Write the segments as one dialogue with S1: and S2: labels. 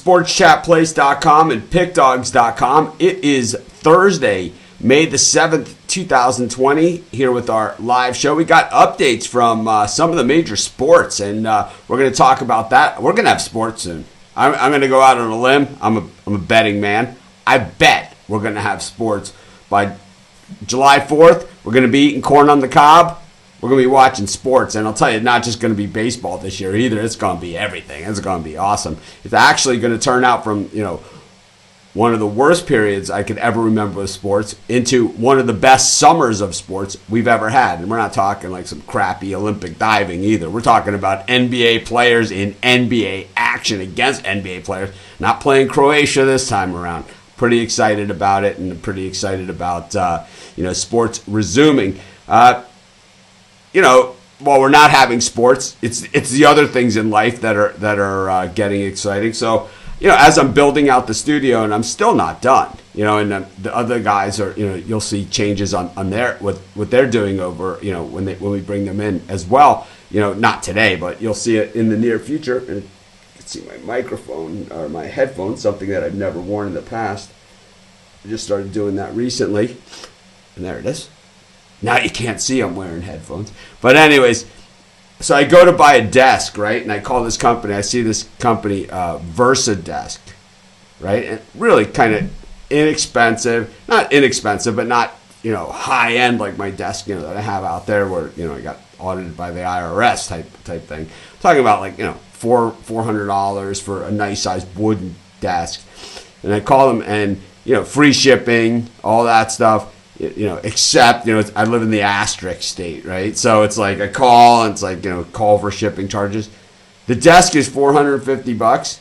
S1: sportschatplace.com and pickdogs.com. It is Thursday, May the 7th, 2020, here with our live show. We got updates from some of the major sports, and we're going to talk about that. We're going to have sports soon. I'm going to go out on a limb. I'm a betting man. I bet we're going to have sports by July 4th. We're going to be eating corn on the cob. We're going to be watching sports, and I'll tell you, it's not just going to be baseball this year either. It's going to be everything. It's going to be awesome. It's actually going to turn out from, one of the worst periods I could ever remember with sports into one of the best summers of sports we've ever had. And we're not talking like some crappy Olympic diving either. We're talking about NBA players in NBA action against NBA players, not playing Croatia this time around. Pretty excited about it, and pretty excited about sports resuming. While we're not having sports, it's the other things in life that are getting exciting. So, as I'm building out the studio, and I'm still not done, and the other guys are, you'll see changes on their what they're doing over, when we bring them in as well. Not today, but you'll see it in the near future. And you can see my microphone or my headphones, something that I've never worn in the past. I just started doing that recently, and there it is. Now you can't see I'm wearing headphones. But anyways, so I go to buy a desk, right? And I call this company. I see this company, Versa Desk, right? And really kind of inexpensive. Not inexpensive, but not, high-end like my desk, that I have out there where, I got audited by the IRS type thing. I'm talking about like, $400 for a nice-sized wooden desk. And I call them and, free shipping, all that stuff. Except, I live in the asterisk state, right? So it's like a call, and it's like, call for shipping charges. The desk is $450.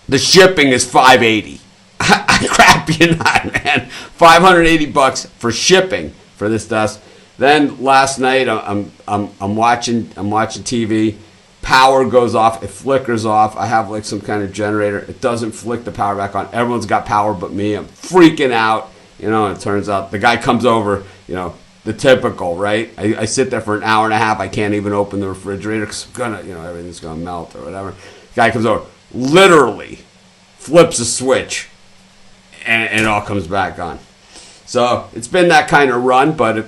S1: The shipping is $580. I crap you not, man. $580 for shipping for this desk. Then last night, I'm watching TV. Power goes off. It flickers off. I have like some kind of generator. It doesn't flick the power back on. Everyone's got power but me. I'm freaking out. It turns out the guy comes over, the typical, right? I sit there for an hour and a half. I can't even open the refrigerator because everything's going to melt or whatever. The guy comes over, literally flips a switch, and it all comes back on. So it's been that kind of run, but,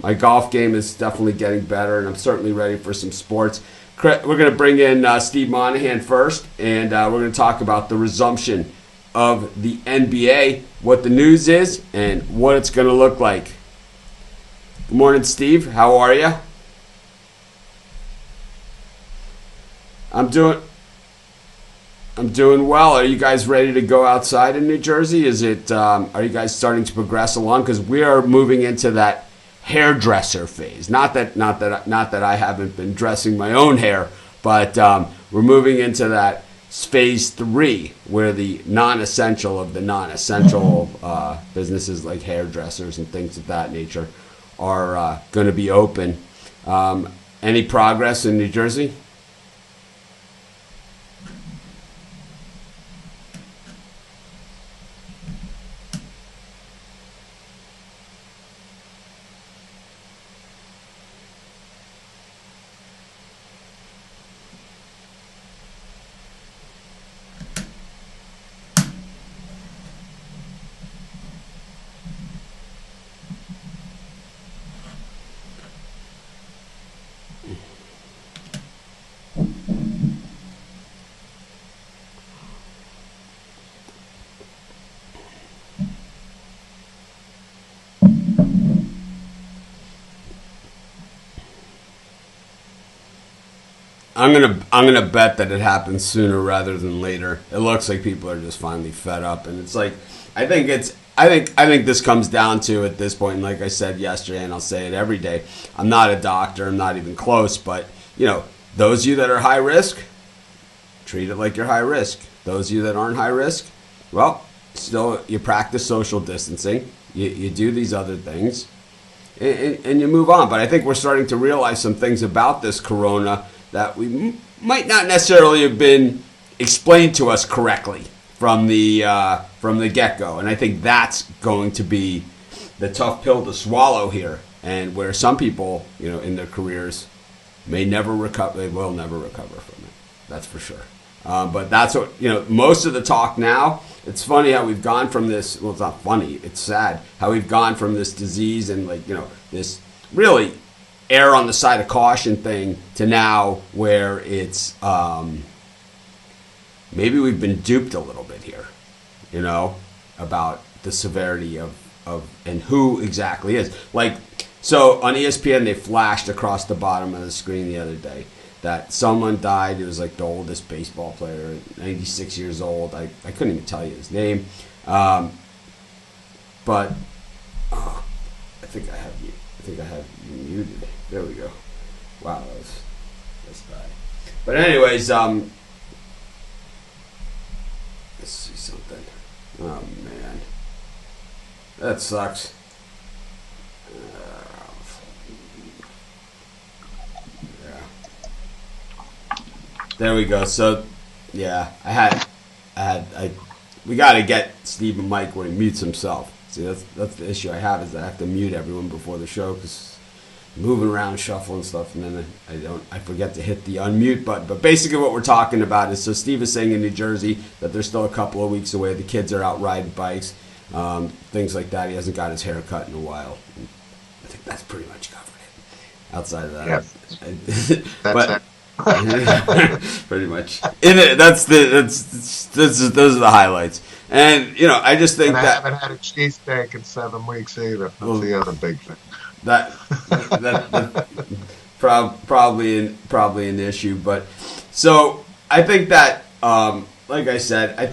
S1: my golf game is definitely getting better, and I'm certainly ready for some sports. We're going to bring in Steve Monahan first, and we're going to talk about the resumption of the NBA, what the news is, and what it's going to look like. Good morning, Steve. How are you? I'm doing well. Are you guys ready to go outside in New Jersey? Is it? Are you guys starting to progress along? Because we are moving into that hairdresser phase. Not that I haven't been dressing my own hair, but we're moving into that phase 3, where the non-essential of the non-essential businesses like hairdressers and things of that nature are going to be open. Any progress in New Jersey? I'm gonna bet that it happens sooner rather than later. It looks like people are just finally fed up, and it's like I think this comes down to, at this point, and like I said yesterday, and I'll say it every day. I'm not a doctor. I'm not even close, but those of you that are high risk, treat it like you're high risk. Those of you that aren't high risk, well, still you practice social distancing. You do these other things, and you move on. But I think we're starting to realize some things about this corona that we might not necessarily have been explained to us correctly from the get-go. And I think that's going to be the tough pill to swallow here, and where some people, in their careers may never recover. They will never recover from it. That's for sure. But that's what, most of the talk now. It's funny how we've gone from this. Well, it's not funny. It's sad how we've gone from this disease and this really err on the side of caution thing to now where it's maybe we've been duped a little bit here, about the severity of and who exactly is. So on ESPN, they flashed across the bottom of the screen the other day that someone died. It was the oldest baseball player, 96 years old. I couldn't even tell you his name. But I think I have you muted. There we go. Wow, that's bad. But anyways, let's see something. Oh man, that sucks. There we go. So, yeah, we got to get Steve and Mike where he mutes himself. See, that's the issue I have is that I have to mute everyone before the show because moving around, shuffling stuff, and then I forget to hit the unmute button. But basically, what we're talking about is, so Steve is saying in New Jersey that they're still a couple of weeks away. The kids are out riding bikes, things like that. He hasn't got his hair cut in a while. I think that's pretty much covered it. Outside of that, but. Pretty much. Those are the highlights. And I just think
S2: and I
S1: that
S2: haven't had a cheesesteak in 7 weeks either. That's the other big thing.
S1: That probably an issue. But so I think that, like I said, I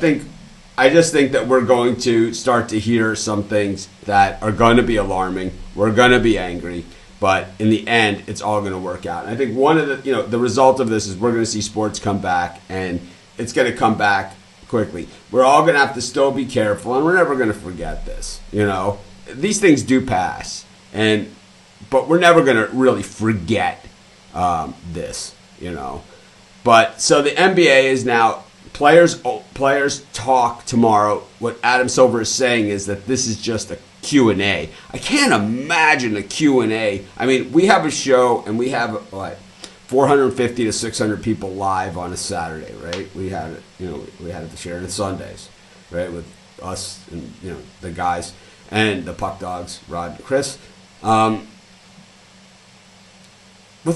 S1: just think that we're going to start to hear some things that are going to be alarming. We're going to be angry. But in the end, it's all going to work out. And I think one of the result of this is we're going to see sports come back, and it's going to come back quickly. We're all going to have to still be careful, and we're never going to forget this. These things do pass, but we're never going to really forget this. But so the NBA is now players talk tomorrow. What Adam Silver is saying is that this is just a Q&A. I can't imagine a Q&A. I mean, we have a show and we have 450 to 600 people live on a Saturday, right? We had it, we had it the Sheridan Sundays, right, with us and the guys and the Puck Dogs, Rod and Chris. What's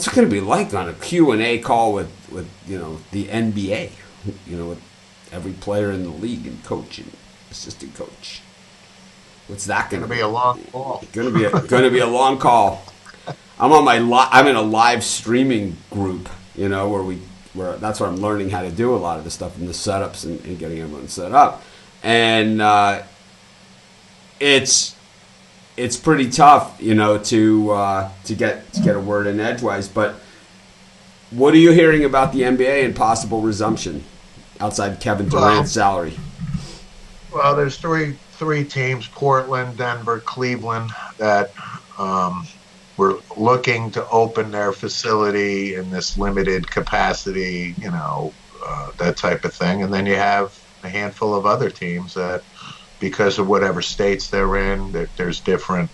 S1: it going to be like on a Q&A call with the NBA? With every player in the league and coach and assistant coach. What's that going to be?
S2: A long call.
S1: Going to be a long call. I'm in a live streaming group, where that's where I'm learning how to do a lot of the stuff and the setups and getting everyone set up, and it's pretty tough, to get a word in edgewise. But what are you hearing about the NBA and possible resumption outside Kevin Durant's salary?
S2: Well, there's three teams, Portland, Denver, Cleveland, that were looking to open their facility in this limited capacity, that type of thing. And then you have a handful of other teams that, because of whatever states they're in, there's different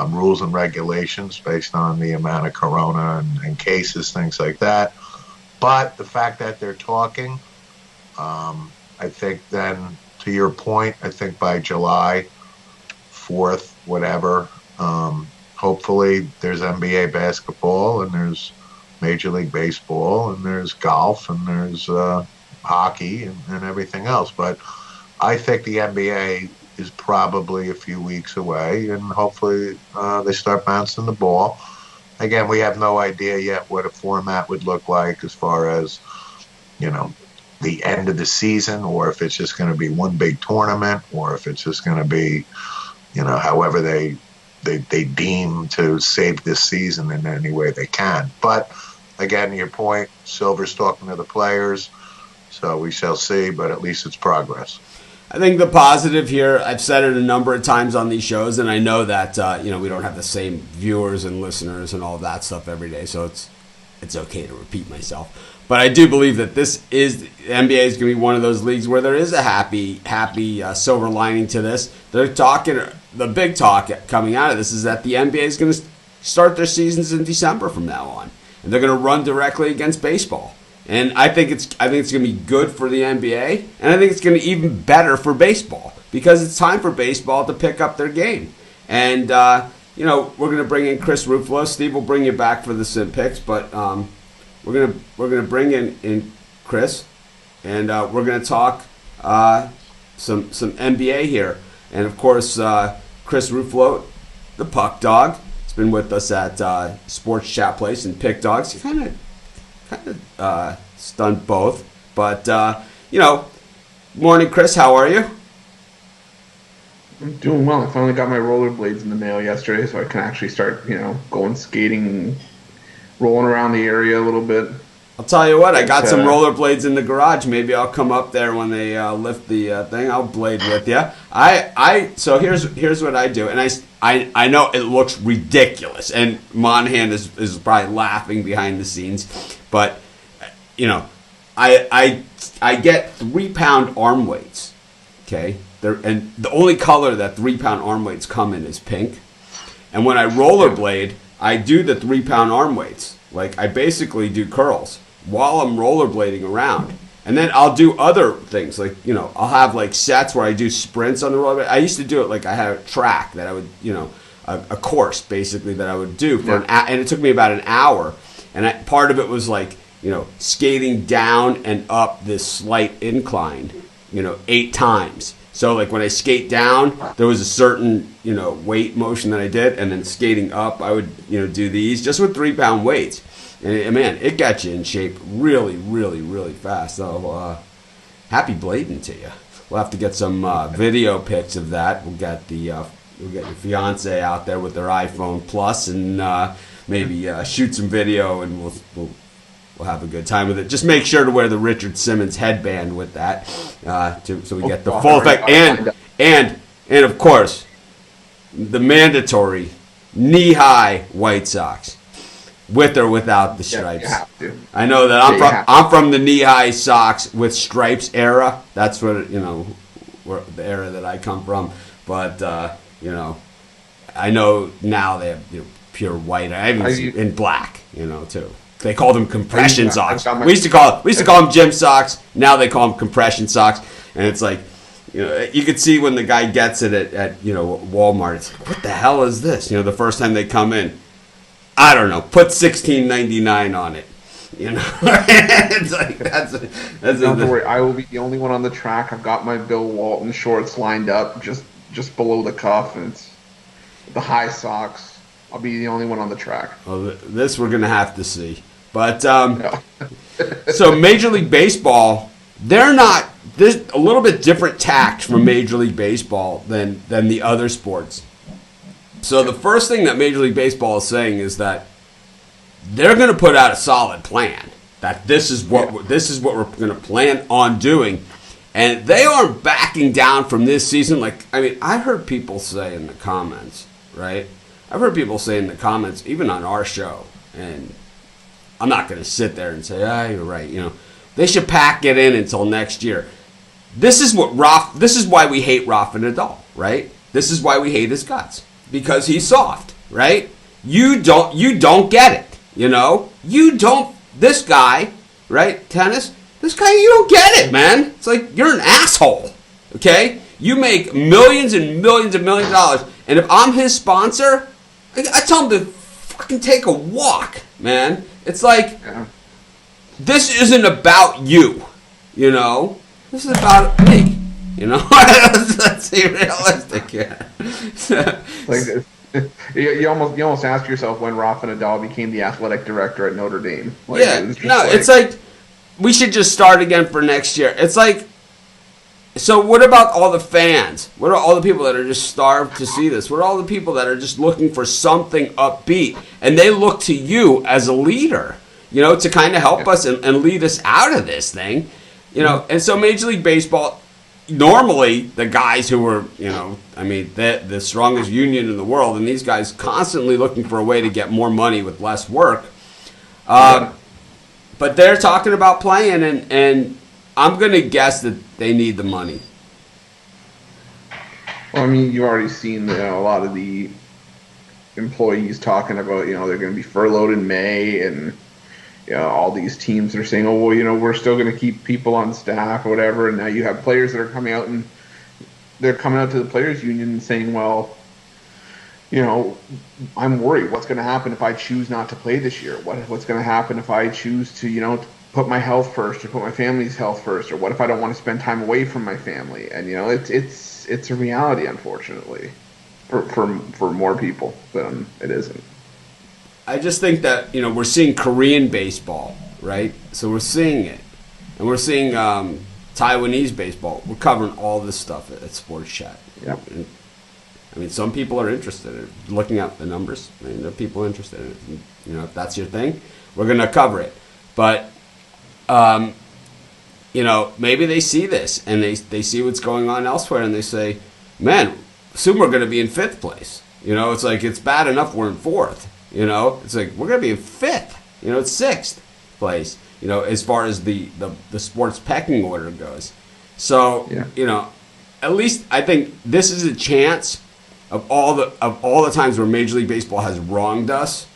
S2: rules and regulations based on the amount of corona and cases, things like that. But the fact that they're talking, I think then, to your point, I think by July 4th, whatever, hopefully there's NBA basketball and there's Major League Baseball and there's golf and there's hockey and everything else. But I think the NBA is probably a few weeks away, and hopefully they start bouncing the ball. Again, we have no idea yet what a format would look like as far as, the end of the season, or if it's just going to be one big tournament, or if it's just going to be, however they deem to save this season in any way they can. But again, your point, Silver's talking to the players, so we shall see, but at least it's progress.
S1: I think the positive here, I've said it a number of times on these shows, and I know that we don't have the same viewers and listeners and all of that stuff every day, so it's okay to repeat myself. But I do believe that the NBA is going to be one of those leagues where there is a happy silver lining to this. They're talking, the big talk coming out of this is that the NBA is going to start their seasons in December from now on, and they're going to run directly against baseball. And I think it's going to be good for the NBA, and I think it's going to be even better for baseball because it's time for baseball to pick up their game. And we're going to bring in Chris Ruffalo. Steve will bring you back for the Sim picks, but we're gonna bring in Chris, and we're gonna talk some NBA here, and of course Chris Ruffalo, the Puck Dog, has been with us at Sports Chat Place and Pick Dogs. He kind of stunned both, but morning, Chris. How are you?
S3: I'm doing well. I finally got my rollerblades in the mail yesterday, so I can actually start, going skating, rolling around the area a little bit.
S1: I'll tell you what, I got some rollerblades in the garage. Maybe I'll come up there when they lift the thing. I'll blade with you. So here's what I do, and I know it looks ridiculous, and Monahan is probably laughing behind the scenes, but I get 3-pound arm weights, okay. And the only color that 3-pound arm weights come in is pink. And when I rollerblade, I do the 3-pound arm weights. Like, I basically do curls while I'm rollerblading around. And then I'll do other things. Like, I'll have, like, sets where I do sprints on the rollerblade. I used to do it like I had a track that I would, a course, basically, that I would do for and it took me about an hour. And part of it was, like, skating down and up this slight incline, 8 times. So, like, when I skate down, there was a certain, weight motion that I did. And then skating up, I would, do these just with 3-pound weights. And, man, it got you in shape really, really, really fast. So, happy blading to you. We'll have to get some video pics of that. We'll get your fiance out there with their iPhone Plus and maybe shoot some video, and we'll have a good time with it. Just make sure to wear the Richard Simmons headband with that, so we get the full effect. And of course, the mandatory knee-high White Sox, with or without the stripes.
S3: You have to.
S1: I know that I'm from the knee-high socks with stripes era. That's what where the era that I come from. But I know now they have pure white. I even see in black, too. They called them compression socks. We used to call them gym socks. Now they call them compression socks. And it's like, you could see when the guy gets it at Walmart. It's like, what the hell is this? The first time they come in, I don't know. Put $16.99 on it. It's like that's.
S3: Don't worry. I will be the only one on the track. I've got my Bill Walton shorts lined up just below the cuff, and it's the high socks. I'll be the only one on the track.
S1: Well, this we're going to have to see. But, so Major League Baseball, there's a little bit different tact from Major League Baseball than the other sports. So the first thing that Major League Baseball is saying is that they're going to put out a solid plan. That this is what we're going to plan on doing. And they aren't backing down from this season. I heard people say in the comments, right? I've heard people say in the comments, even on our show, and I'm not going to sit there and say, you're right. They should pack it in until next year. This is why we hate Rafa Nadal, right? This is why we hate his guts, because he's soft, right? You don't get it, You don't. This guy, right? Tennis. This guy, you don't get it, man. It's like you're an asshole. Okay, you make millions and millions and millions of dollars, and if I'm his sponsor, I tell him to fucking take a walk, man. It's like, this isn't about you, This is about me, Let's be realistic here.
S3: You almost ask yourself when Rafa Nadal became the athletic director at Notre Dame.
S1: It's like we should just start again for next year. It's like, so what about all the fans? What are all the people that are just starved to see this? What are all the people that are just looking for something upbeat? And they look to you as a leader, to kind of help us and lead us out of this thing. And so Major League Baseball, normally the guys who were, the strongest union in the world, and these guys constantly looking for a way to get more money with less work. But they're talking about playing, and I'm going to guess that they need the money.
S3: Well, you've already seen a lot of the employees talking about, they're going to be furloughed in May, and all these teams are saying, oh, well, we're still going to keep people on staff or whatever. And now you have players that are coming out and they're coming out to the players union and saying, well, I'm worried. What's going to happen if I choose not to play this year? What's going to happen if I choose to, put my health first or put my family's health first? Or what if I don't want to spend time away from my family? And, it's a reality, unfortunately, for more people than it isn't.
S1: I just think that, we're seeing Korean baseball, right? So we're seeing it. And we're seeing Taiwanese baseball. We're covering all this stuff at Sports Chat.
S3: Yeah.
S1: Some people are interested in it. Looking at the numbers, there are people interested in it. If that's your thing, we're going to cover it. But, maybe they see this and they see what's going on elsewhere and they say, man, soon we're going to be in 5th place. It's like it's bad enough we're in 4th. It's like we're going to be in 5th. It's 6th place, as far as the sports pecking order goes. So, at least I think this is a chance of all the times where Major League Baseball has wronged us,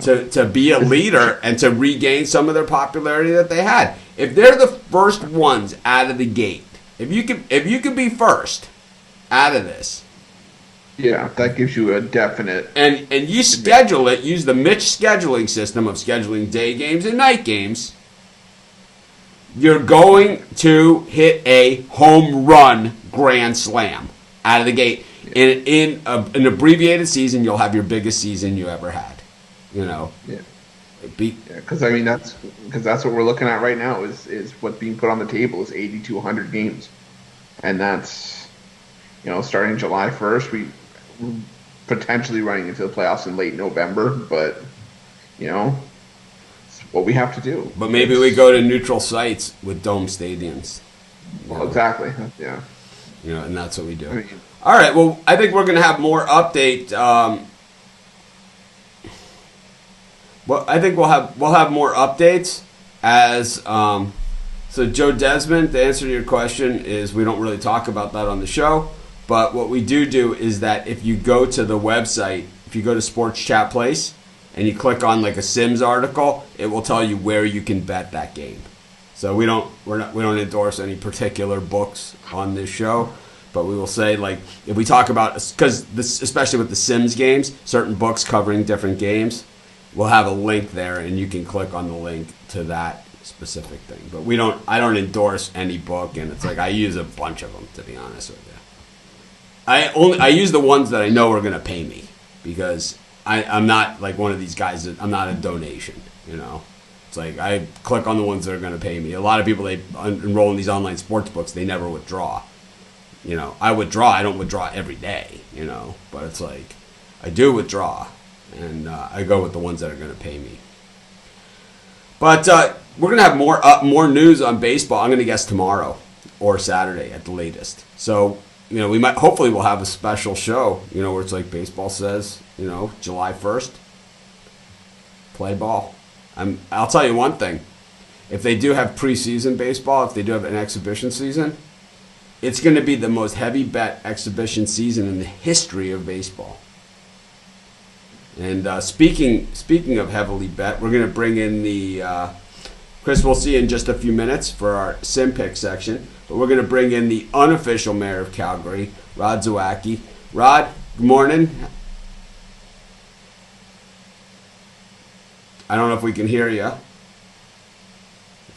S1: to be a leader and to regain some of their popularity that they had. If they're the first ones out of the gate, if you could be first out of this,
S3: that gives you a definite.
S1: And you schedule it. Use the Mitch scheduling system of scheduling day games and night games. You're going to hit a home run grand slam out of the gate. In an abbreviated season, you'll have your biggest season you ever had.
S3: Because that's what we're looking at right now is what's being put on the table is 80 to 100 games, and that's starting July 1st. We're potentially running into the playoffs in late November, but it's what we have to do.
S1: But maybe we go to neutral sites with dome stadiums.
S3: Well, exactly. Yeah.
S1: And that's what we do. All right. Well, I think we're going to have more update. I think we'll have more updates as. So Joe Desmond, the answer to your question is we don't really talk about that on the show. But what we do is that if you go to the website, if you go to Sports Chat Place and you click on like a Sims article, it will tell you where you can bet that game. So we don't endorse any particular books on this show, but we will say, like, if we talk about, because especially with the Sims games, certain books covering different games, we'll have a link there and you can click on the link to that specific thing. But I don't endorse any book, and it's like I use a bunch of them, to be honest with you. I use the ones that I know are going to pay me, because I'm not like one of these guys I'm not a donation, It's like I click on the ones that are going to pay me. A lot of people, they enroll in these online sports books, they never withdraw. I withdraw. I don't withdraw every day, but it's like I do withdraw, and I go with the ones that are going to pay me. But we're going to have more news on baseball. I'm going to guess tomorrow or Saturday at the latest. So, hopefully we'll have a special show, where it's like baseball says, July 1st, play ball. I'll tell you one thing. If they do have preseason baseball, if they do have an exhibition season, it's going to be the most heavy bet exhibition season in the history of baseball. And speaking of heavily bet, we're going to bring in the Chris. We'll see in just a few minutes for our sim pick section. But we're going to bring in the unofficial mayor of Calgary, Rod Zawacki. Rod, good morning. I don't know if we can hear you.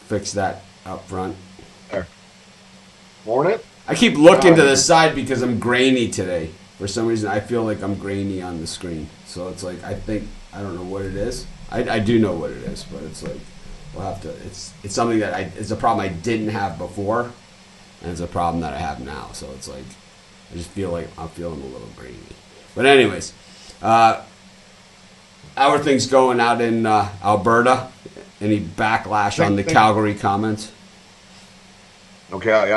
S1: Fix that up front.
S2: There. Morning.
S1: I keep looking to the side because I'm grainy today. For some reason, I feel like I'm grainy on the screen. So it's like, I don't know what it is. I do know what it is, but it's like, we'll have to, it's something that it's a problem I didn't have before, and it's a problem that I have now. So it's like, I just feel like I'm feeling a little grainy. But anyways, how are things going out in Alberta? Any backlash on the Calgary comments?
S2: Okay,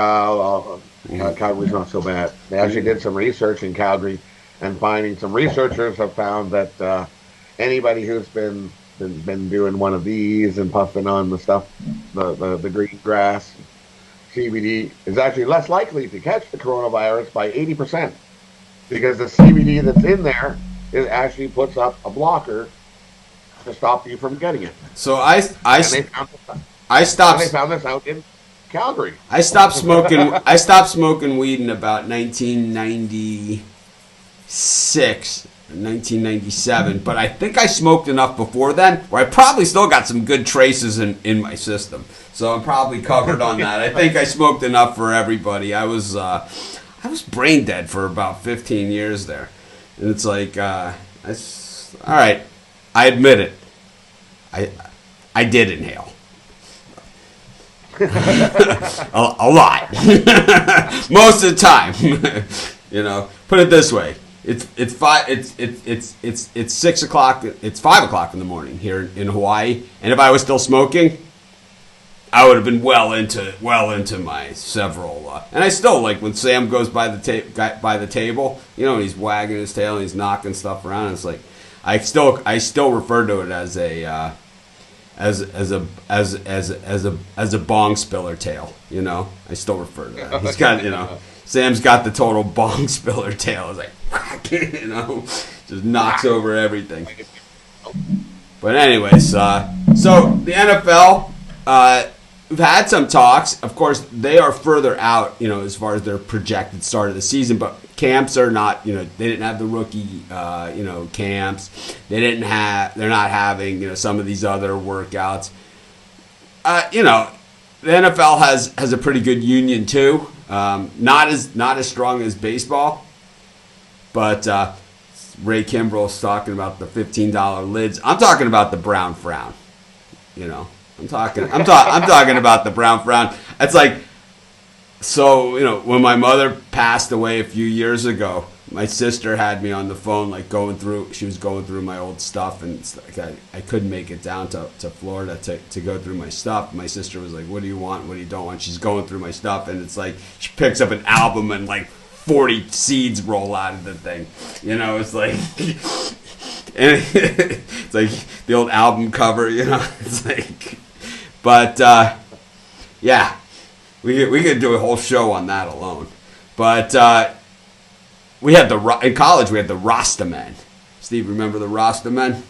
S2: Calgary's not so bad. They actually did some research in Calgary, and some researchers have found that anybody who's been doing one of these and puffing on the stuff, the green grass, CBD, is actually less likely to catch the coronavirus by 80%, because the CBD that's in there actually puts up a blocker
S4: to stop you from getting it.
S1: So
S4: And they found this out.
S1: I
S4: And
S1: stopped
S4: they found this out in Calgary.
S1: I stopped smoking. I stopped smoking weed in about 1996, 1997. But I think I smoked enough before then, where I probably still got some good traces in my system. So I'm probably covered on that. I think I smoked enough for everybody. I was brain dead for about 15 years there, and it's like, all right, I admit it. I did inhale. a lot. Most of the time. Put it this way. It's 6 o'clock. It's 5 o'clock in the morning here in Hawaii, and if I was still smoking, I would have been well into my several. And I still, like, when Sam goes by the table, and he's wagging his tail and he's knocking stuff around. And it's like I still refer to it as a as a bong spiller tail. I still refer to that. He's got Sam's got the total bong spiller tail. It's like just knocks over everything. But anyways, so the NFL, we've had some talks. Of course, they are further out, as far as their projected start of the season. But camps are not, they didn't have the rookie, camps. They're not having, some of these other workouts. The NFL has a pretty good union too. Not as strong as baseball, but Ray Kimbrell's talking about the $15 lids. I'm talking about the brown frown. I'm talking about the brown frown. It's like, so when my mother passed away a few years ago, my sister had me on the phone, like she was going through my old stuff, and it's like I couldn't make it down to Florida to go through my stuff. My sister was like, what do you want? What do you don't want? She's going through my stuff, and it's like she picks up an album and like 40 seeds roll out of the thing. It's like, and it's like the old album cover, it's like, but yeah, we could do a whole show on that alone. But we had in college we had the Rasta Men. Steve, remember the Rasta Men?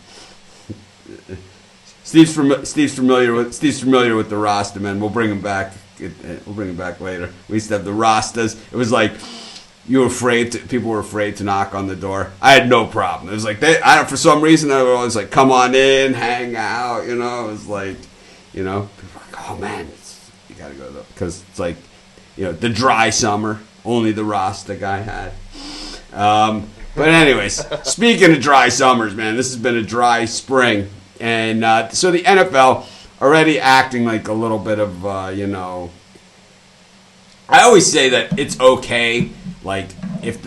S1: Steve's familiar with the Rasta Men. We'll bring him back. We'll bring him back later. We used to have the Rastas. It was like people were afraid to knock on the door. I had no problem. It was like for some reason they were always like, come on in, hang out. It was like, people were like, oh man, you gotta go because it's like, the dry summer only the Rasta guy had. But anyways, speaking of dry summers, man, this has been a dry spring, and so the NFL already acting like a little bit of I always say that it's okay, like if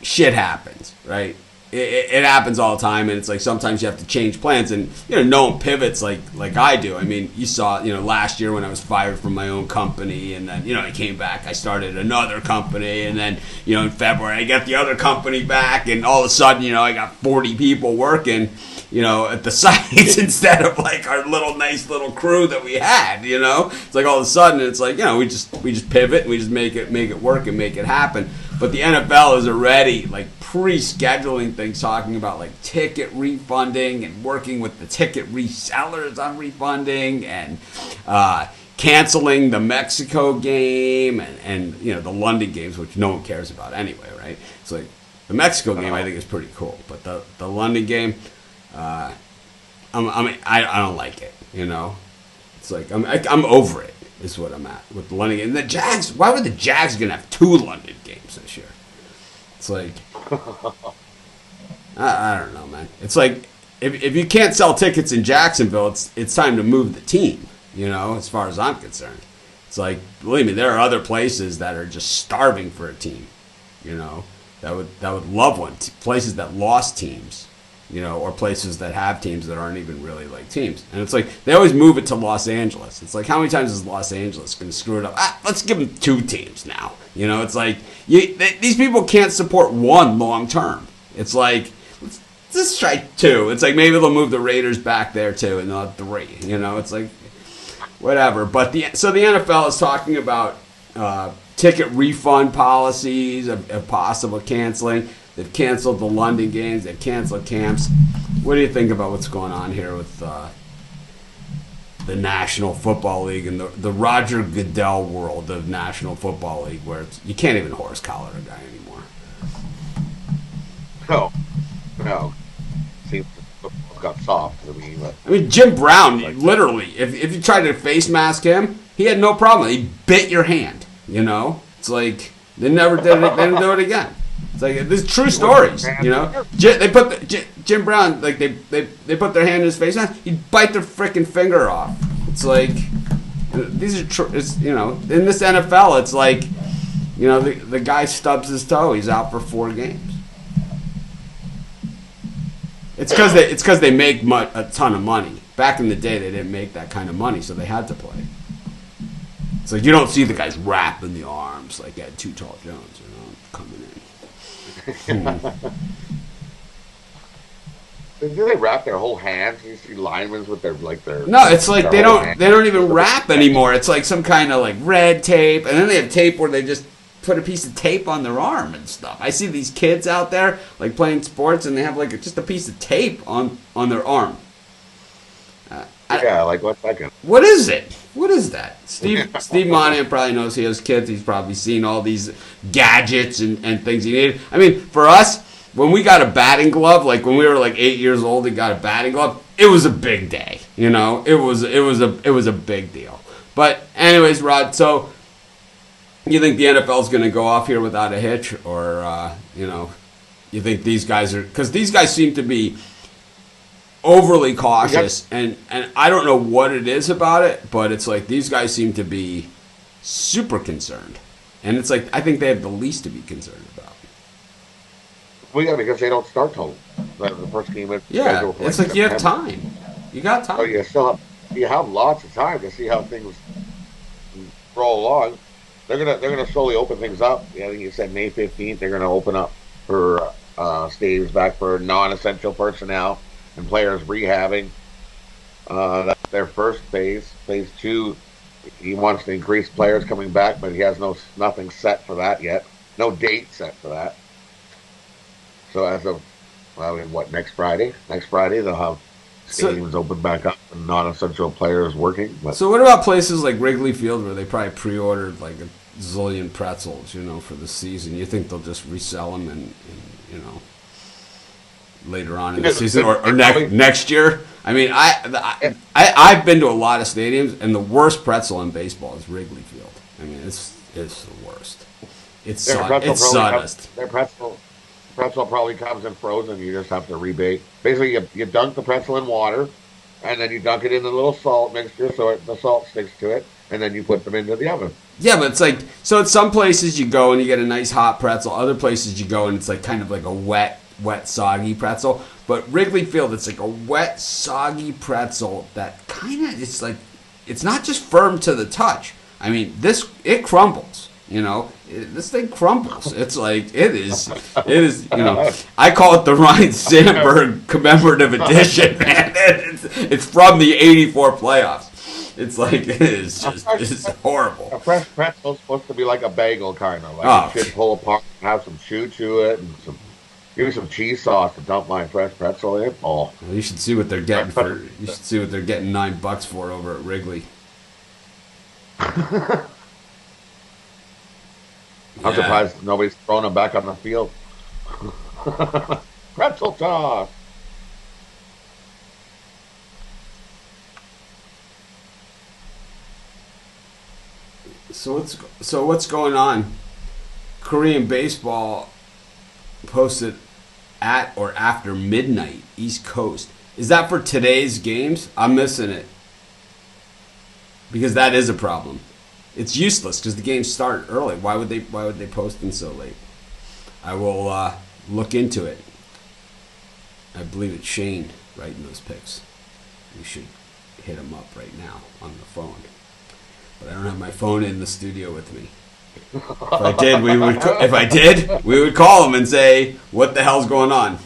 S1: shit happens, right? It happens all the time, and it's like sometimes you have to change plans, and no one pivots like I do. I mean, you saw last year when I was fired from my own company, and then I came back, I started another company, and then in February I got the other company back, and all of a sudden I got 40 people working at the sites instead of like our nice little crew that we had. It's like all of a sudden it's like we just pivot and we just make it work and make it happen. But the NFL is already like pre-scheduling things, talking about like ticket refunding and working with the ticket resellers on refunding and canceling the Mexico game and the London games, which no one cares about anyway, right? It's like the Mexico game I think is pretty cool, but the London game, I don't like it. It's like I'm over it. Is what I'm at with the London game. And the Jags. Why were the Jags gonna have 2 London games this year? It's like I don't know, man. It's like if you can't sell tickets in Jacksonville, it's time to move the team. As far as I'm concerned, it's like, believe me, there are other places that are just starving for a team. That would love one. Places that lost teams. Or places that have teams that aren't even really like teams. And it's like, they always move it to Los Angeles. It's like, how many times is Los Angeles going to screw it up? Let's give them 2 teams now. It's like, these people can't support one long term. It's like, let's try 2. It's like, maybe they'll move the Raiders back there too, and they'll have 3. It's like, whatever. But so the NFL is talking about ticket refund policies of possible canceling. They've canceled the London games. They've canceled camps. What do you think about what's going on here with the National Football League and the Roger Goodell world of National Football League, where you can't even horse collar a guy anymore?
S4: No. Seems football's got soft.
S1: I mean, Jim Brown, literally, if you tried to face mask him, he had no problem. He bit your hand. You know, it's like they never did it. They didn't do it again. It's like this true stories. You know, they put Jim Brown, like they put their hand in his face. He'd bite their freaking finger off. It's like these are you know, in this NFL, it's like, you know, the guy stubs his toe, he's out for 4 games. It's because they make a ton of money. Back in the day, they didn't make that kind of money, so they had to play. It's like you don't see the guys wrapping the arms like at Too Tall Jones, you know, coming in.
S4: Do they wrap their whole hands? You see linemen with their
S1: No, it's like they don't even wrap anymore. It's like some kind of like red tape, and then they have tape where they just put a piece of tape on their arm and stuff. I see these kids out there like playing sports, and they have like just a piece of tape on their arm.
S4: Like what's that gonna?
S1: What is it? What is that? Steve Monahan probably knows. He has kids. He's probably seen all these gadgets and things he needed. I mean, for us, when we got a batting glove, like when we were like 8 years old and got a batting glove, it was a big day. You know, it was a big deal. But anyways, Rod, so you think the NFL is going to go off here without a hitch, or you know, you think these guys are, because these guys seem to be overly cautious, and I don't know what it is about it, but it's like these guys seem to be super concerned, and it's like I think they have the least to be concerned about.
S4: Well, yeah, because they don't start till the first game.
S1: Yeah, it's like you have time. You got time.
S4: Oh, you have lots of time to see how things roll along. They're gonna slowly open things up. I think you said May 15th. They're gonna open up for stadiums back for non-essential personnel and players rehabbing. That's their first phase. Phase 2, he wants to increase players coming back, but he has nothing set for that yet. No date set for that. So as of next Friday? Next Friday they'll have stadiums open back up and non-essential players working. But.
S1: So what about places like Wrigley Field where they probably pre-ordered like a zillion pretzels, you know, for the season? You think they'll just resell them and you know, later on in the season or next year? I mean, I've been to a lot of stadiums, and the worst pretzel in baseball is Wrigley Field. I mean, it's the worst. It's sawdust.
S4: Their pretzel probably comes in frozen. You just have to rebake. Basically, you dunk the pretzel in water, and then you dunk it in a little salt mixture so the salt sticks to it, and then you put them into the oven.
S1: Yeah, but it's like, so at some places you go and you get a nice hot pretzel. Other places you go and it's like kind of like a wet, soggy pretzel. But Wrigley Field, it's like a wet, soggy pretzel that kind of, it's like, it's not just firm to the touch. I mean, it crumbles. You know, this thing crumbles. It's like, it is, you know, I call it the Ryan Sandberg commemorative edition, man. It's from the 84 playoffs. It's like, it's horrible.
S4: A fresh pretzel is supposed to be like a bagel, kind of. Like you should pull apart and have some chew to it and give me some cheese sauce to dump my fresh pretzel in. Oh.
S1: Well, you should see what they're getting $9 for over at Wrigley.
S4: I'm surprised nobody's throwing them back on the field. Pretzel toss.
S1: So what's going on? Korean baseball posted at or after midnight East Coast. Is that for today's games? I'm missing it because that is a problem. It's useless because the games start early. Why would they post them so late? I will look into it. I believe it's Shane writing those picks. We should hit him up right now on the phone. But I don't have my phone in the studio with me. If I did, we would call him and say, "What the hell's going on?"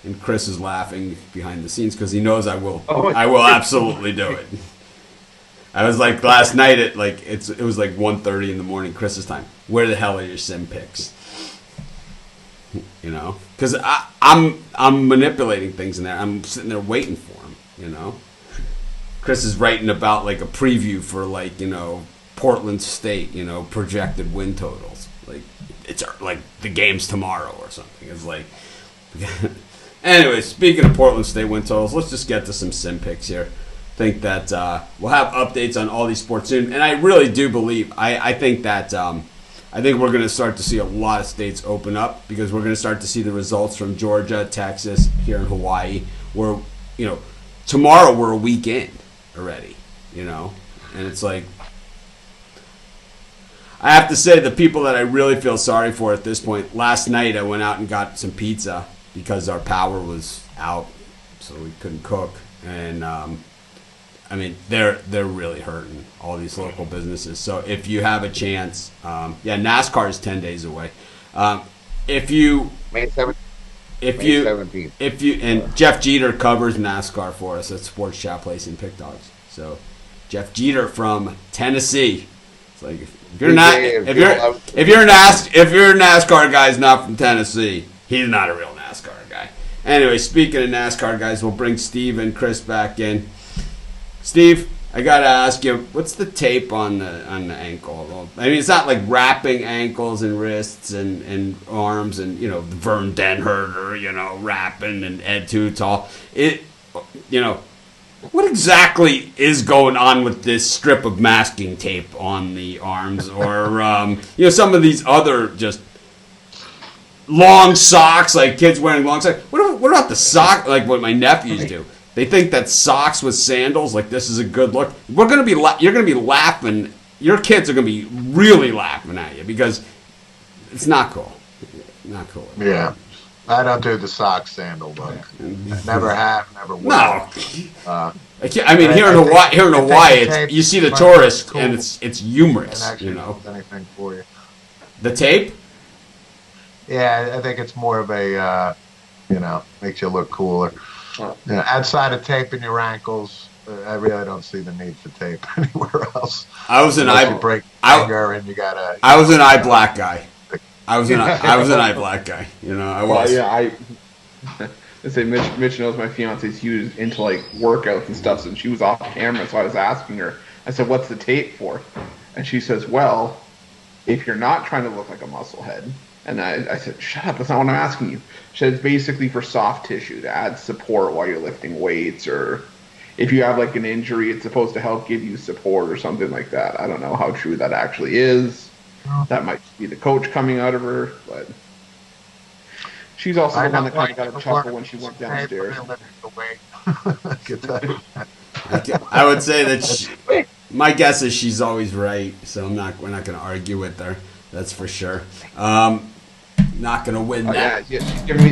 S1: And Chris is laughing behind the scenes because he knows I will. I will absolutely do it. I was like last night at like it was like 1:30 in the morning Chris's time. Where the hell are your sim picks? you know, because I'm manipulating things in there. I'm sitting there waiting for him, you know. Chris is writing about like a preview for like, you know, Portland State, you know, projected win totals. Like it's like the game's tomorrow or something. It's like anyway, speaking of Portland State win totals, let's just get to some sim picks here. Think that we'll have updates on all these sports soon, and I really do believe I think that I think we're going to start to see a lot of states open up because we're going to start to see the results from Georgia, Texas, here in Hawaii. Where, you know, tomorrow we're a week in already, you know, and it's like I have to say the people that I really feel sorry for at this point. Last night I went out and got some pizza because our power was out, so we couldn't cook, and I mean, they're really hurting, all these local businesses. So if you have a chance, NASCAR is 10 days away. If you
S4: May 7th.
S1: If you and Jeff Jeter covers NASCAR for us at Sports Chat Place in Pick Dogs. So Jeff Jeter from Tennessee. It's like if you're a NASCAR guy's not from Tennessee, he's not a real NASCAR guy. Anyway, speaking of NASCAR guys, we'll bring Steve and Chris back in. Steve, I gotta ask you, what's the tape on the ankle? I mean, it's not like wrapping ankles and wrists and arms and, you know, Vern Denherter, you know, wrapping and Ed Too Tall. It, you know, what exactly is going on with this strip of masking tape on the arms, or you know, some of these other just long socks, like kids wearing long socks? What about the sock, like what my nephews do? They think that socks with sandals, like this is a good look. You're gonna be laughing. Your kids are gonna be really laughing at you because it's not cool. Not cool.
S2: Yeah, I don't do the sock sandal look. Never have, never will.
S1: No.
S2: I
S1: mean, here in Hawaii, it's, you see the tourists,
S2: cool.
S1: and it's humorous.
S2: Actually,
S1: you know,
S2: anything for you.
S1: The tape.
S2: Yeah, I think it's more of a, you know, makes you look cooler. Yeah, outside of taping your ankles, I really don't see the need for tape anywhere else.
S1: I was an eye black guy. I was an eye black guy. You know, I was.
S3: Well, yeah, I say Mitch knows my fiance's huge into like workouts and stuff, and she was off camera, so I was asking her. I said, "What's the tape for?" And she says, "Well, if you're not trying to look like a musclehead." And I said, "Shut up, that's not what I'm asking you." She said, "It's basically for soft tissue to add support while you're lifting weights, or if you have like an injury, it's supposed to help give you support or something like that." I don't know how true that actually is. That might be the coach coming out of her, but she's also the one that kind of got a chuckle when she went downstairs.
S1: I would say that my guess is she's always right, so we're not going to argue with her. That's for sure. Not gonna win that.
S3: Yeah,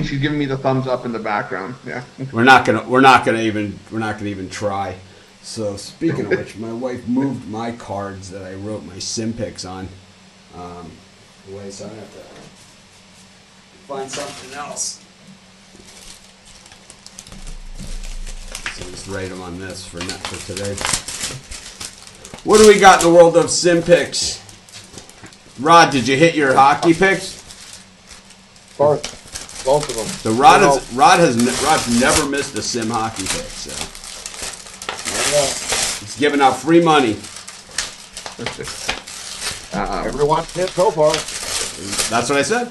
S3: she's giving me the thumbs up in the background. Yeah.
S1: We're not gonna even try. So speaking of which, my wife moved my cards that I wrote my sim picks on. Away, so I have to find something else. So just write them on this for today. What do we got in the world of sim picks? Rod, did you hit your hockey picks?
S4: Both of them.
S1: So Rod's never missed a sim hockey pick. So he's giving out free money.
S4: Everyone's hit so far.
S1: That's what I said.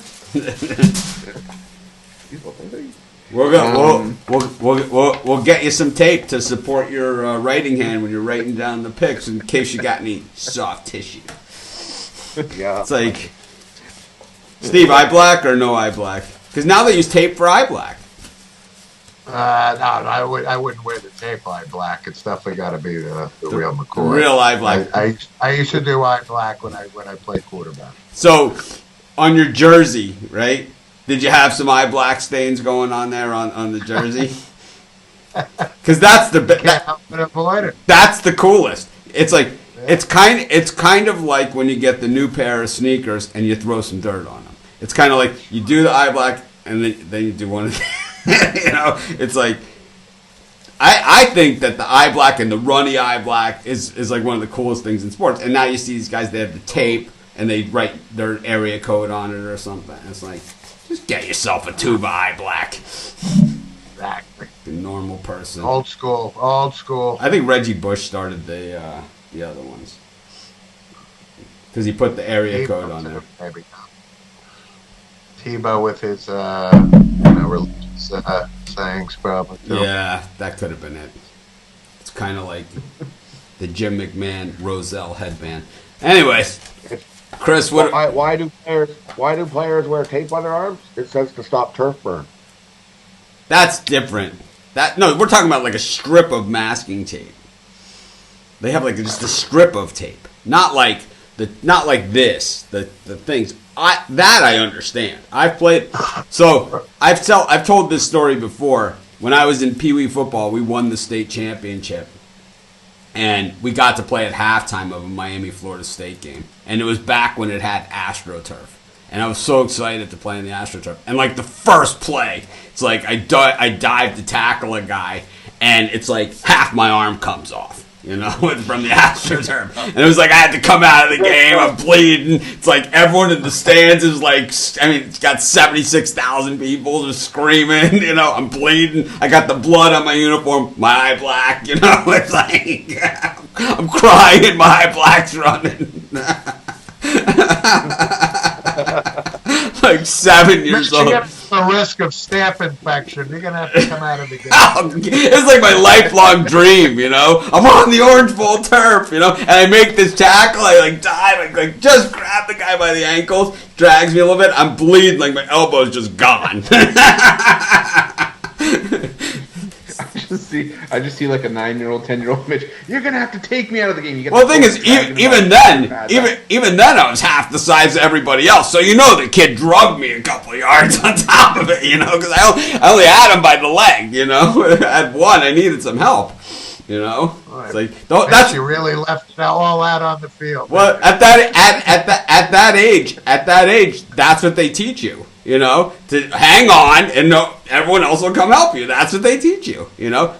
S1: We'll get you some tape to support your writing hand when you're writing down the picks in case you got any soft tissue.
S4: Yeah.
S1: It's like, Steve, eye black or no eye black? Because now they use tape for eye black.
S2: No, I wouldn't wear the tape eye black. It's definitely got to be the real McCoy.
S1: Real eye black.
S2: I used to do eye black when I played quarterback.
S1: So, on your jersey, right? Did you have some eye black stains going on there on the jersey? Because that's that's the coolest. It's like it's kind of like when you get the new pair of sneakers and you throw some dirt on them. It's kind of like you do the eye black and then you do one of you know, it's like I think that the eye black and the runny eye black is like one of the coolest things in sports. And now you see these guys, they have the tape and they write their area code on it or something. It's like Just get yourself a tube of eye black.
S2: Exactly.
S1: A normal person.
S2: Old school. Old school.
S1: I think Reggie Bush started the other ones because he put the area code on there.
S2: Maybe. Tebow with his religious sayings probably. Too.
S1: Yeah, that could have been it. It's kind of like the Jim McMahon Roselle headband. Anyways, Chris, what?
S4: Why do players wear tape on their arms? It says to stop turf burn.
S1: That's different. We're talking about like a strip of masking tape. They have like just a strip of tape, not like this. The things I understand. I've played, so I've told this story before. When I was in Pee Wee football, we won the state championship, and we got to play at halftime of a Miami Florida State game, and it was back when it had AstroTurf. And I was so excited to play in the AstroTurf. And like the first play, it's like I dive to tackle a guy, and it's like half my arm comes off, from the AstroTurf. And it was like I had to come out of the game. I'm bleeding. It's like everyone in the stands is like, it's got 76,000 people just screaming. I'm bleeding. I got the blood on my uniform, my eye black. It's like I'm crying. My eye black's running. Like 7 years old.
S2: The risk of staph infection. You're gonna have to come out of the game.
S1: It's like my lifelong dream, I'm on the Orange Bowl turf, and I make this tackle. I like dive, I just grab the guy by the ankles, drags me a little bit. I'm bleeding, like my elbow's just gone.
S3: I just see like a 9-year-old, 10-year-old Mitch. You're gonna have to take me out of the game.
S1: Well, the thing is, even then, I was half the size of everybody else. So the kid drugged me a couple of yards on top of it, because I only had him by the leg, At one, I needed some help, It's like that's
S2: you really left it all out on the field.
S1: Well, at that age, that's what they teach you. To hang on and everyone else will come help you. That's what they teach you.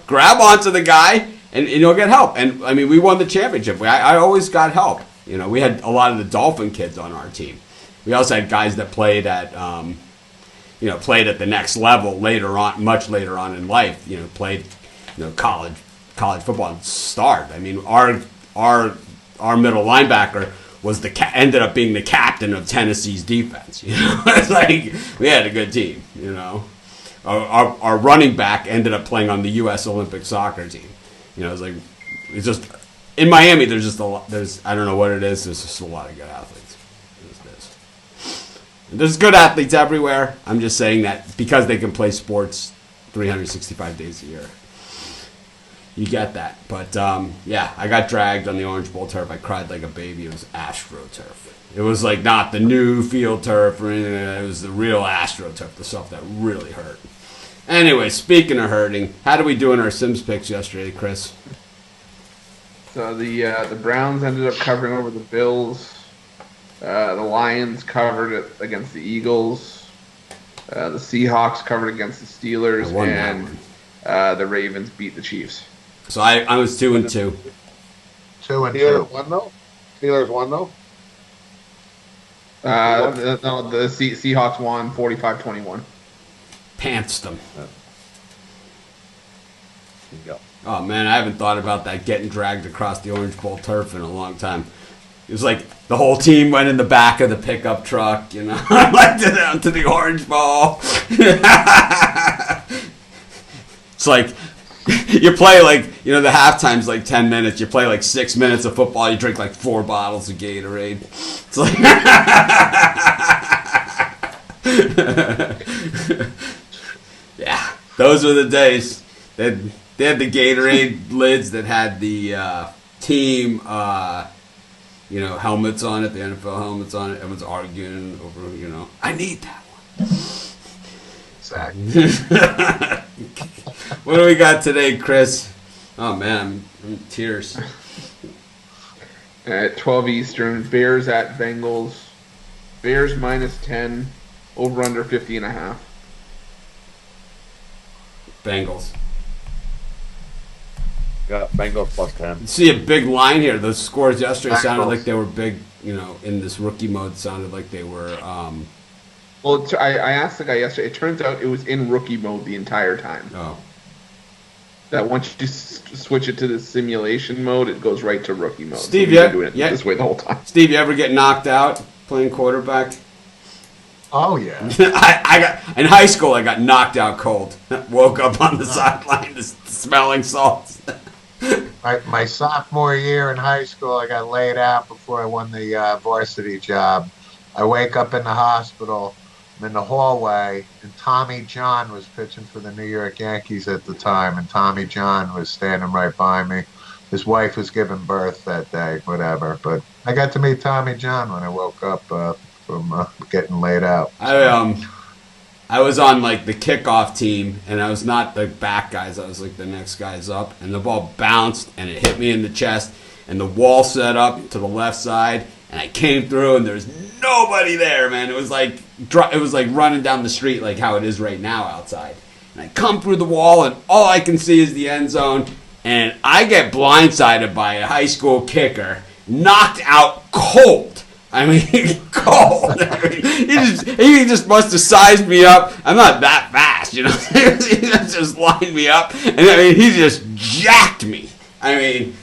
S1: Grab onto the guy and you'll get help. And I mean, we won the championship. I always got help. We had a lot of the Dolphin kids on our team. We also had guys that played at, played at the next level later on, much later on in life. Played, college football and starred. I mean, our middle linebacker was ended up being the captain of Tennessee's defense. It's like we had a good team. Our running back ended up playing on the U.S. Olympic soccer team. It's just in Miami. There's just a lot. I don't know what it is. There's just a lot of good athletes. There's good athletes everywhere. I'm just saying that because they can play sports 365 days a year. You get that. But, I got dragged on the Orange Bowl turf. I cried like a baby. It was AstroTurf. It was like not the new field turf or anything. It was the real AstroTurf, the stuff that really hurt. Anyway, speaking of hurting, how did we do in our Sims picks yesterday, Chris?
S3: So the Browns ended up covering over the Bills. The Lions covered it against the Eagles. The Seahawks covered against the Steelers. And the Ravens beat the Chiefs.
S1: So I was 2-2.
S2: 2-2.
S4: Steelers won though. Steelers won though.
S3: The Seahawks won 45-21.
S1: Pantsed them.
S4: Go.
S1: Oh man, I haven't thought about that getting dragged across the Orange Bowl turf in a long time. It was like the whole team went in the back of the pickup truck, like down to the Orange Bowl. It's like you play like, the halftime's like 10 minutes. You play like 6 minutes of football. You drink like 4 bottles of Gatorade. It's like, yeah, those were the days. They had the Gatorade lids that had the team, helmets on it, the NFL helmets on it. Everyone's arguing over, I need that one.
S2: Exactly.
S1: What do we got today, Chris? Oh man, I'm in tears.
S3: At 12 Eastern, Bears at Bengals. Bears -10, over under 50.5.
S1: Bengals.
S4: Yeah, Bengals +10.
S1: You see a big line here. Those scores yesterday sounded like they were big. In this rookie mode, sounded like they were
S3: Well, I asked the guy yesterday. It turns out it was in rookie mode the entire time.
S1: Oh,
S3: That once you switch it to the simulation mode, it goes right to rookie mode.
S1: Steve,
S3: so we've been doing it this way the whole time.
S1: Steve, you ever get knocked out playing quarterback?
S2: Oh yeah.
S1: I got in high school. I got knocked out cold. Woke up on the sideline, smelling salts.
S2: My sophomore year in high school, I got laid out before I won the varsity job. I wake up in the hospital. I'm in the hallway, and Tommy John was pitching for the New York Yankees at the time, and Tommy John was standing right by me. His wife was giving birth that day, whatever. But I got to meet Tommy John when I woke up from getting laid out.
S1: I was on like the kickoff team, and I was not the back guys. I was like the next guys up, and the ball bounced, and it hit me in the chest, and the wall set up to the left side, and I came through, and there's nobody there, man. It was like running down the street like how it is right now outside. And I come through the wall, and all I can see is the end zone, and I get blindsided by a high school kicker, knocked out cold. I mean, cold. I mean, he just must have sized me up. I'm not that fast, you know. He just lined me up, and I mean, he just jacked me. I mean,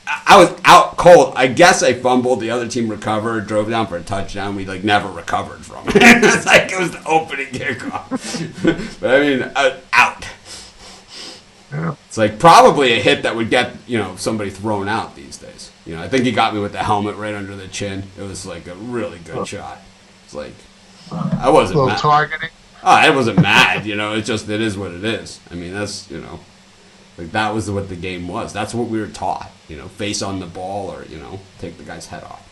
S1: I was out cold. I guess I fumbled. The other team recovered, drove down for a touchdown. We like never recovered from it. It's like it was the opening kickoff. But I mean, out.
S2: Yeah.
S1: It's like probably a hit that would get somebody thrown out these days. I think he got me with the helmet right under the chin. It was like a really good shot. It's like I wasn't
S2: A little
S1: mad.
S2: targeting.
S1: Oh, I wasn't mad. It's just it is what it is. I mean, that's like that was what the game was. That's what we were taught. Face on the ball or take the guy's head off,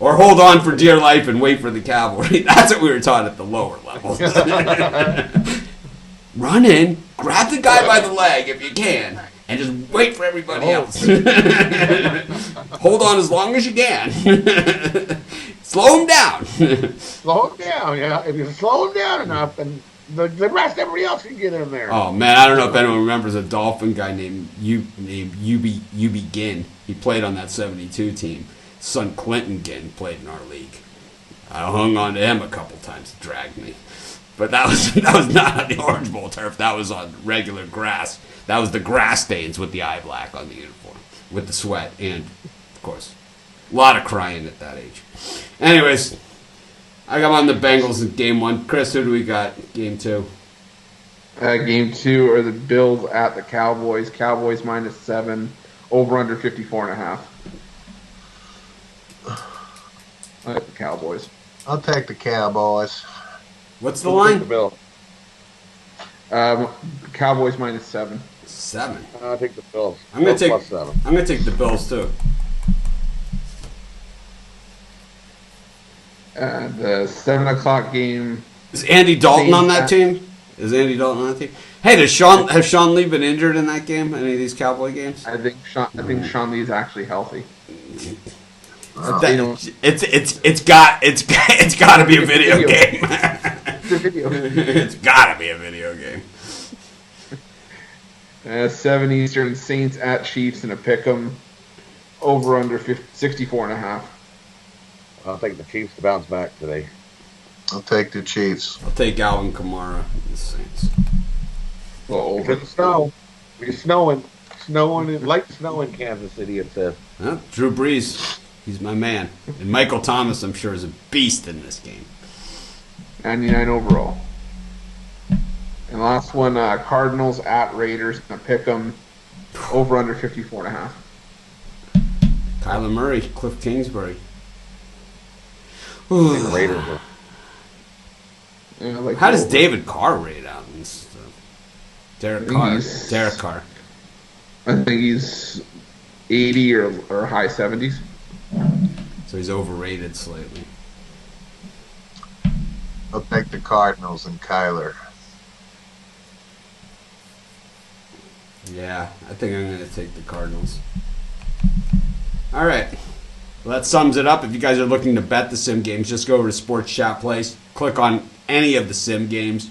S1: or hold on for dear life and wait for the cavalry. That's what we were taught at the lower levels. Run in, grab the guy by the leg if you can, and just wait for everybody else. Hold on as long as you can. Slow him down.
S4: Slow him down, yeah. If you slow him down enough, then the rest, everybody else can get in there.
S1: Oh man, I don't know if anyone remembers a Dolphin guy named UB Ginn. He played on that '72 team. His son Clinton Ginn played in our league. I hung on to him a couple times. It dragged me. But that was not on the Orange Bowl turf. That was on regular grass. That was the grass stains with the eye black on the uniform, with the sweat, and of course, a lot of crying at that age. Anyways, I got on the Bengals in game 1. Chris, who do we got? Game 2.
S3: Game 2 are the Bills at the Cowboys. Cowboys -7. Over under 54.5. I like the Cowboys.
S2: I'll take the Cowboys.
S1: What's the
S4: Who'll take
S1: line?
S4: the Bill.
S3: Cowboys -7.
S1: 7.
S4: I'll take the Bills.
S1: I'm gonna take.
S4: Plus 7.
S1: I'm gonna take the Bills too.
S3: The 7 o'clock game.
S1: Is Andy Dalton on that
S3: Saints
S1: team? Is Andy Dalton on that team? Hey, has Sean Lee been injured in that game? Any of these Cowboy games?
S3: I think Sean Lee is actually healthy.
S1: It's got to be a video game.
S3: It's a video.
S1: It's got to be a video game.
S3: 7 Eastern, Saints at Chiefs in a pick'em. Over under 64.5.
S4: I'll take the Chiefs to bounce back today.
S2: I'll take the Chiefs.
S1: I'll take Alvin Kamara and the Saints.
S3: Well, over.
S4: Because the snow. It's snowing. Light snow in Kansas City, it says.
S1: Huh? Drew Brees, he's my man. And Michael Thomas, I'm sure, is a beast in this game.
S3: 99 overall. And last one, Cardinals at Raiders in a pick'em. Over under 54.5.
S1: Kyler Murray, Cliff Kingsbury.
S4: I think the Raiders are.
S3: Yeah, like
S1: How does
S3: over.
S1: David Carr rate out in this stuff? Derek Carr.
S3: He's-
S1: Derek Carr.
S3: I think he's 80 or high 70s.
S1: So he's overrated slightly.
S2: I'll take the Cardinals and Kyler.
S1: Yeah, I think I'm going to take the Cardinals. All right. Well, that sums it up. If you guys are looking to bet the sim games, just go over to Sports Chat Place, click on any of the sim games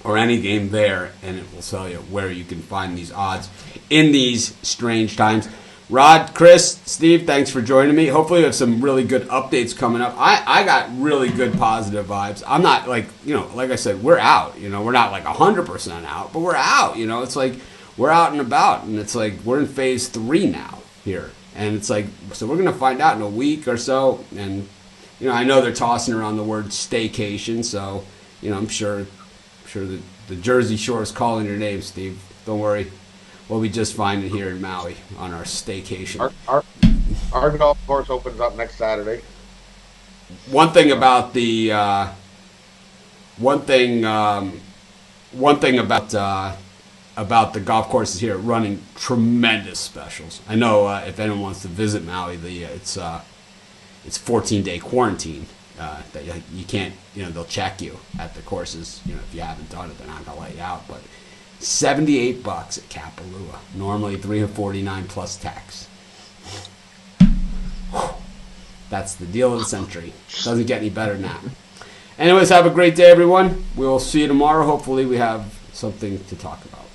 S1: or any game there, and it will tell you where you can find these odds in these strange times. Rod, Chris, Steve, thanks for joining me. Hopefully we have some really good updates coming up. I got really good positive vibes. I'm not like, like I said, we're out. We're not like 100% out, but we're out. It's like we're out and about, and it's like we're in phase 3 now here. And it's like, so we're going to find out in a week or so. And, I know they're tossing around the word staycation, so, I'm sure that the Jersey Shore is calling your name, Steve. Don't worry. We'll be just fine here in Maui on our staycation.
S4: Our golf course opens up next Saturday.
S1: One thing about the about the golf courses here, running tremendous specials. I know if anyone wants to visit Maui, it's 14-day quarantine that you can't. They'll check you at the courses. If you haven't done it, they're not gonna let you out, but. $78 at Kapalua. Normally $349 plus tax. That's the deal of the century. Doesn't get any better than that. Anyways, have a great day, everyone. We'll see you tomorrow. Hopefully we have something to talk about.